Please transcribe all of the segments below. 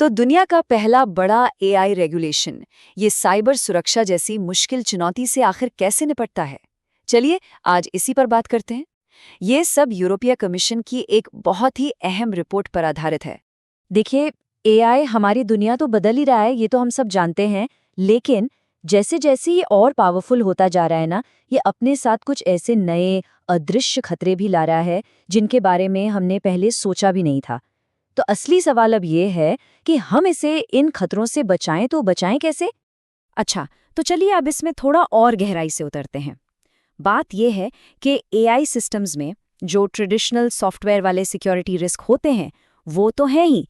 तो दुनिया का पहला बड़ा एआई रेगुलेशन, ये साइबर सुरक्षा जैसी मुश्किल चुनौती से आखिर कैसे निपटता है? चलिए आज इसी पर बात करते हैं। ये सब यूरोपीय कमीशन की एक बहुत ही अहम रिपोर्ट पर आधारित है। देखिए, एआई हमारी दुनिया तो बदल ही रहा है, ये तो हम सब जानते हैं। लेकिन जैसे जैसे ये और पावरफुल होता जा रहा है ना, ये अपने साथ कुछ ऐसे नए अदृश्य खतरे भी ला रहा है जिनके बारे में हमने पहले सोचा भी नहीं था। तो असली सवाल अब ये है कि हम इसे इन खतरों से बचाएं तो बचाएं कैसे? अच्छा, तो चलिए अब इसमें थोड़ा और गहराई से उतरते हैं। बात यह है कि एआई सिस्टम्स में जो ट्रेडिशनल सॉफ्टवेयर वाले सिक्योरिटी रिस्क होते हैं, वो तो हैं ही,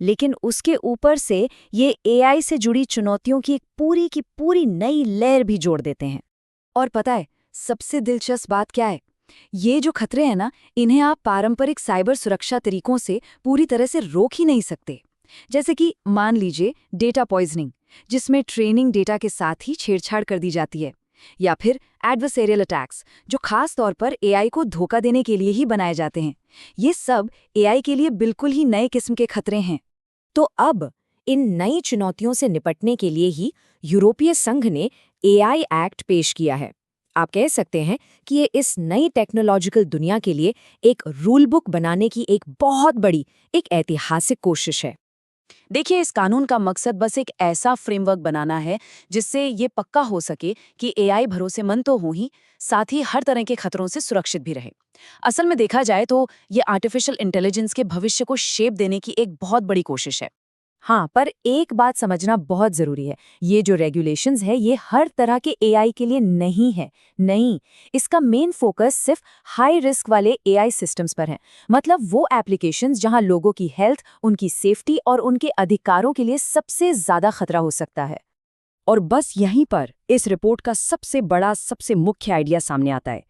लेकिन उसके ऊपर से ये एआई से जुड़ी चुनौतियों की पूरी नई लेयर भी जोड़ देते हैं। और पता है, सबसे दिलचस्प बात क्या है? ये जो खतरे हैं ना, इन्हें आप पारंपरिक साइबर सुरक्षा तरीकों से पूरी तरह से रोक ही नहीं सकते। जैसे कि मान लीजिए डेटा पॉइजनिंग, जिसमें ट्रेनिंग डेटा के साथ ही छेड़छाड़ कर दी जाती है, या फिर एडवर्सेरियल अटैक्स, जो खास तौर पर एआई को धोखा देने के लिए ही बनाए जाते हैं। ये सब एआई के लिए बिल्कुल ही नए किस्म के खतरे हैं। तो अब इन नई चुनौतियों से निपटने के लिए ही यूरोपीय संघ ने एआई एक्ट पेश किया है। आप कह सकते हैं कि ये इस नई टेक्नोलॉजिकल दुनिया के लिए एक रूल बुक बनाने की एक बहुत बड़ी, एक ऐतिहासिक कोशिश है। देखिए, इस कानून का मकसद बस एक ऐसा फ्रेमवर्क बनाना है जिससे ये पक्का हो सके कि एआई भरोसेमंद तो हो ही, साथ ही हर तरह के खतरों से सुरक्षित भी रहे। असल में देखा जाए तो ये आर्टिफिशियल इंटेलिजेंस के भविष्य को शेप देने की एक बहुत बड़ी कोशिश है। हाँ, पर एक बात समझना बहुत जरूरी है। ये जो रेगुलेशंस है, ये हर तरह के एआई के लिए नहीं है। नहीं, इसका मेन फोकस सिर्फ हाई रिस्क वाले एआई सिस्टम्स पर है। मतलब वो एप्लीकेशंस जहां लोगों की हेल्थ, उनकी सेफ्टी और उनके अधिकारों के लिए सबसे ज्यादा खतरा हो सकता है। और बस यहीं पर इस रिपोर्ट का सबसे बड़ा, सबसे मुख्य आइडिया सामने आता है।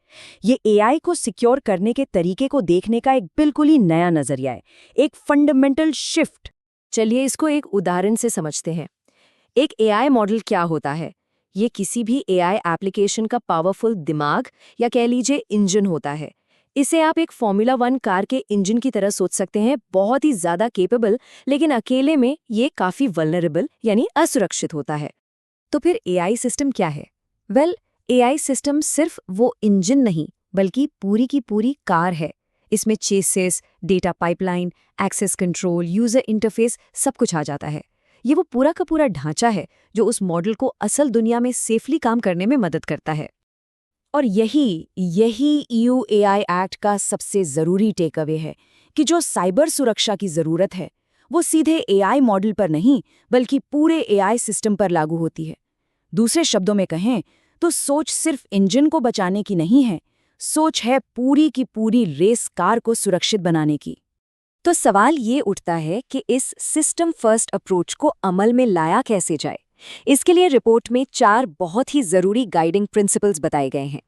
ये एआई को सिक्योर करने के तरीके को देखने का एक बिल्कुल ही नया नजरिया है, एक फंडामेंटल शिफ्ट। चलिए इसको एक उदाहरण से समझते हैं। एक एआई मॉडल क्या होता है? ये किसी भी एआई एप्लीकेशन का पावरफुल दिमाग या कह लीजिए इंजन होता है। इसे आप एक फॉर्मूला 1 कार के इंजन की तरह सोच सकते हैं, बहुत ही ज्यादा केपेबल, लेकिन अकेले में ये काफी वल्नरेबल यानी असुरक्षित होता है। तो फिर एआई सिस्टम क्या है? वेल, एआई सिस्टम सिर्फ वो इंजन नहीं, बल्कि पूरी की पूरी कार है। इसमें chassis, data pipeline, access control, user interface सब कुछ आ जाता है। ये वो पूरा का पूरा ढांचा है जो उस मॉडल को असल दुनिया में सेफली काम करने में मदद करता है। और यही ईयू एआई एक्ट का सबसे जरूरी टेक अवे है कि जो साइबर सुरक्षा की जरूरत है, वो सीधे एआई मॉडल पर नहीं, बल्कि पूरे एआई सिस्टम पर लागू होती है। दूसरे शब्दों में कहें तो सोच सिर्फ इंजन को बचाने की नहीं है, सोच है पूरी की पूरी रेस कार को सुरक्षित बनाने की। तो सवाल ये उठता है कि इस सिस्टम फर्स्ट अप्रोच को अमल में लाया कैसे जाए। इसके लिए रिपोर्ट में 4 बहुत ही जरूरी गाइडिंग प्रिंसिपल्स बताए गए हैं।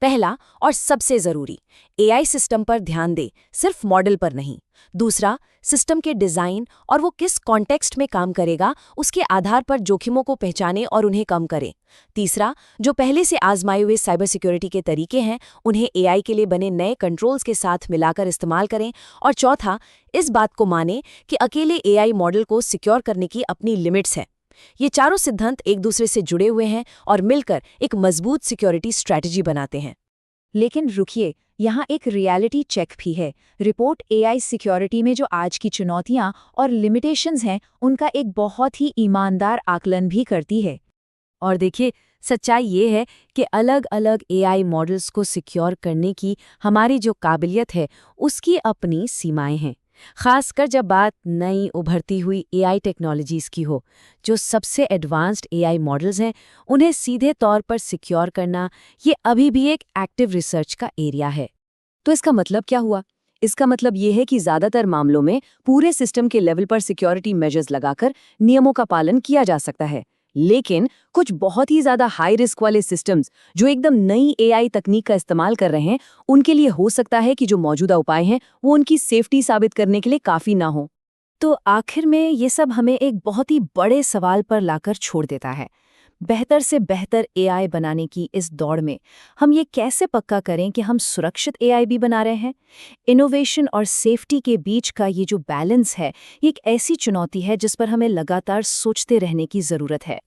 पहला और सबसे जरूरी, एआई सिस्टम पर ध्यान दे, सिर्फ मॉडल पर नहीं। दूसरा, सिस्टम के डिजाइन और वो किस कॉन्टेक्स्ट में काम करेगा, उसके आधार पर जोखिमों को पहचाने और उन्हें कम करे। तीसरा, जो पहले से आजमाए हुए साइबर सिक्योरिटी के तरीके हैं, उन्हें एआई के लिए बने नए कंट्रोल्स के साथ मिलाकर इस्तेमाल करें। और चौथा, इस बात को माने कि अकेले एआई मॉडल को सिक्योर करने की अपनी लिमिट्स हैं। ये चारों सिद्धांत एक दूसरे से जुड़े हुए हैं और मिलकर एक मजबूत सिक्योरिटी स्ट्रैटेजी बनाते हैं। लेकिन रुकिए, यहाँ एक रियलिटी चेक भी है। रिपोर्ट एआई सिक्योरिटी में जो आज की चुनौतियाँ और लिमिटेशंस हैं, उनका एक बहुत ही ईमानदार आकलन भी करती है। और देखिए, सच्चाई ये है कि अलग अलग एआई मॉडल्स को सिक्योर करने की हमारी जो काबिलियत है, उसकी अपनी सीमाएं हैं। खासकर जब बात नई उभरती हुई एआई टेक्नोलॉजीज़ की हो। जो सबसे एडवांस्ड एआई मॉडल्स हैं, उन्हें सीधे तौर पर सिक्योर करना, ये अभी भी एक एक्टिव रिसर्च का एरिया है। तो इसका मतलब क्या हुआ? इसका मतलब ये है कि ज़्यादातर मामलों में पूरे सिस्टम के लेवल पर सिक्योरिटी मेजर्स लगाकर नियमों का पालन किया जा सकता है। लेकिन कुछ बहुत ही ज़्यादा हाई रिस्क वाले सिस्टम्स जो एकदम नई एआई तकनीक का इस्तेमाल कर रहे हैं, उनके लिए हो सकता है कि जो मौजूदा उपाय हैं वो उनकी सेफ्टी साबित करने के लिए काफ़ी ना हो। तो आखिर में ये सब हमें एक बहुत ही बड़े सवाल पर लाकर छोड़ देता है। बेहतर से बेहतर एआई बनाने की इस दौड़ में हम ये कैसे पक्का करें कि हम सुरक्षित एआई भी बना रहे हैं? इनोवेशन और सेफ्टी के बीच का ये जो बैलेंस है, ये एक ऐसी चुनौती है जिस पर हमें लगातार सोचते रहने की ज़रूरत है।